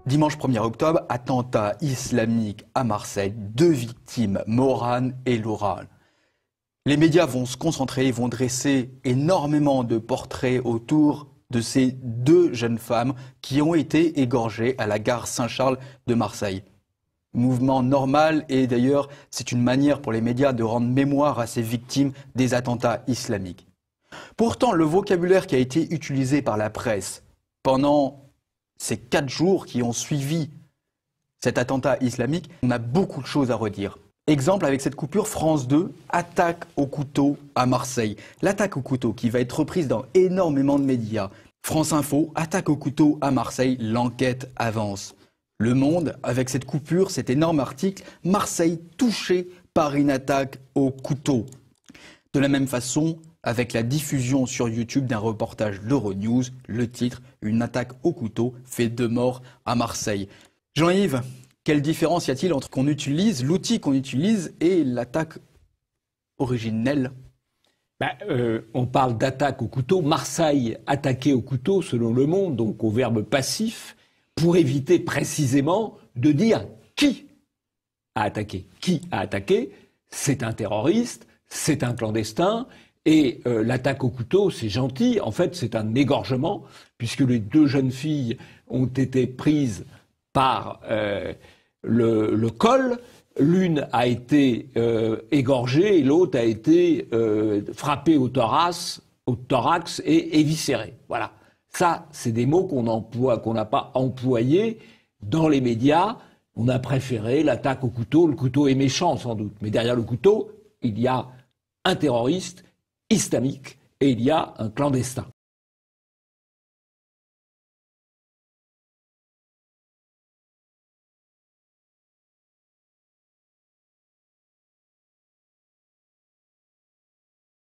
Dimanche 1er octobre, attentat islamique à Marseille, 2 victimes, Morane et Laura. Les médias vont se concentrer, vont dresser énormément de portraits autour de ces 2 jeunes femmes qui ont été égorgées à la gare Saint-Charles de Marseille. Mouvement normal et d'ailleurs c'est une manière pour les médias de rendre mémoire à ces victimes des attentats islamiques. Pourtant, le vocabulaire qui a été utilisé par la presse pendant ces 4 jours qui ont suivi cet attentat islamique, on a beaucoup de choses à redire. Exemple avec cette coupure, France 2, attaque au couteau à Marseille. L'attaque au couteau qui va être reprise dans énormément de médias. France Info, attaque au couteau à Marseille, l'enquête avance. Le Monde, avec cette coupure, cet énorme article, Marseille touchée par une attaque au couteau. De la même façon, avec la diffusion sur YouTube d'un reportage d'Euronews, le titre « Une attaque au couteau fait 2 morts à Marseille ». Jean-Yves, quelle différence y a-t-il entre l'outil qu'on utilise et l'attaque originelle ? On parle d'attaque au couteau. Marseille attaqué au couteau, selon Le Monde, donc au verbe passif, pour éviter précisément de dire qui a attaqué. Qui a attaqué ? C'est un terroriste, c'est un clandestin. Et l'attaque au couteau, c'est gentil. En fait, c'est un égorgement, puisque les 2 jeunes filles ont été prises par le col. L'une a été égorgée et l'autre a été frappée au thorax et éviscérée. Voilà. Ça, c'est des mots qu'on n'a pas employés dans les médias. On a préféré l'attaque au couteau. Le couteau est méchant, sans doute. Mais derrière le couteau, il y a un terroriste islamique et il y a un clandestin.